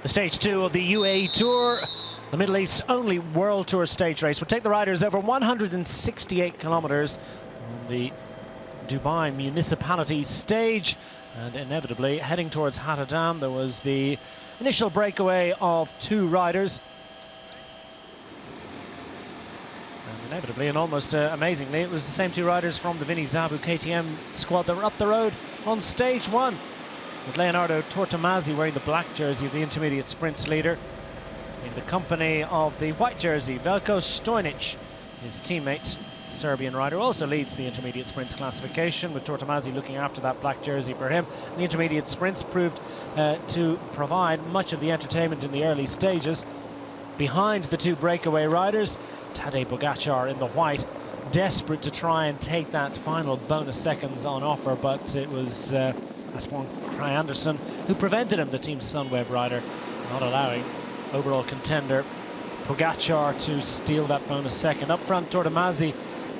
Stage 2 of the UAE Tour, the Middle East's only World Tour stage race, will take the riders over 168 kilometers on the Dubai Municipality stage. And inevitably, heading towards Hatta Dam, there was the initial breakaway of 2 riders. And inevitably and almost amazingly, it was the same 2 riders from the Vinny Zabu KTM squad that were up the road on stage 1. With Leonardo Tortomasi wearing the black jersey of the intermediate sprints leader, in the company of the white jersey, Veljko Stojnic, his teammate, Serbian rider, also leads the intermediate sprints classification, with Tortomasi looking after that black jersey for him. The intermediate sprints proved to provide much of the entertainment in the early stages. Behind the 2 breakaway riders, Tadej Pogačar in the white, desperate to try and take that final bonus seconds on offer, but it was Asbjørn Krei Andersen who prevented him, the Team Sunweb rider, not allowing overall contender Pogačar to steal that bonus second. Up front, Tortomasi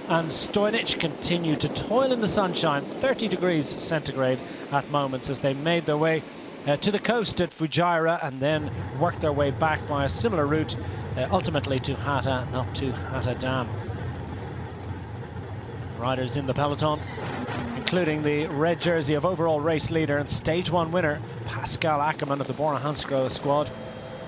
and Stojnic continued to toil in the sunshine, 30 degrees centigrade at moments, as they made their way to the coast at Fujairah and then worked their way back by a similar route, ultimately to Hatta and up to Hatta Dam. Riders in the peloton, including the red jersey of overall race leader and stage 1 winner Pascal Ackermann of the Bora Hansgrohe squad,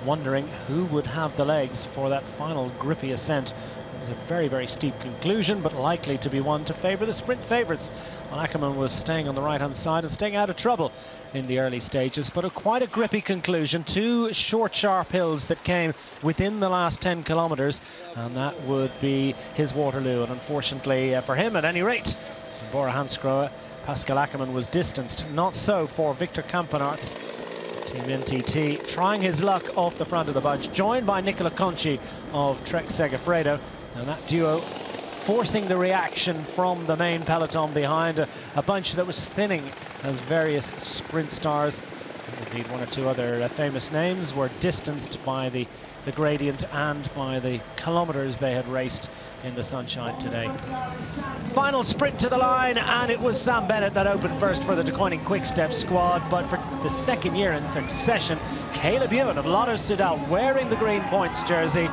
wondering who would have the legs for that final grippy ascent. It was a very, very steep conclusion, but likely to be one to favour the sprint favourites. Well, Ackermann was staying on the right-hand side and staying out of trouble in the early stages, but quite a grippy conclusion. 2 short, sharp hills that came within the last 10 kilometres, and that would be his Waterloo. And unfortunately, for him at any rate, in Bora Hansgrohe, Pascal Ackermann was distanced. Not so for Victor Campenaerts, Team NTT, trying his luck off the front of the bunch, joined by Nicola Conchi of Trek Segafredo. And that duo forcing the reaction from the main peloton behind, a bunch that was thinning as various sprint stars, and indeed 1 or 2 other famous names, were distanced by the gradient and by the kilometers they had raced in the sunshine today. Final sprint to the line, and it was Sam Bennett that opened first for the De Koning Quick-Step squad, but for the 2nd year in succession, Caleb Ewan of Lotto Soudal, wearing the green points jersey,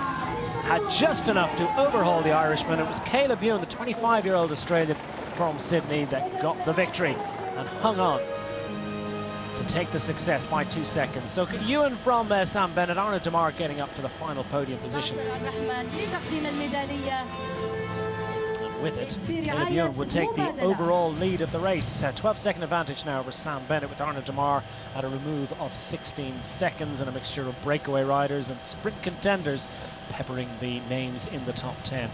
had just enough to overhaul the Irishman. It was Caleb Ewan, the 25-year-old Australian from Sydney, that got the victory and hung on to take the success by 2 seconds. So Ewan from Sam Bennett, Arnaud Démare getting up for the final podium position. And with it, Caleb Ewan would take the overall lead of the race. 12-second advantage now over Sam Bennett, with Arnaud Démare at a remove of 16 seconds, and a mixture of breakaway riders and sprint contenders peppering the names in the top 10.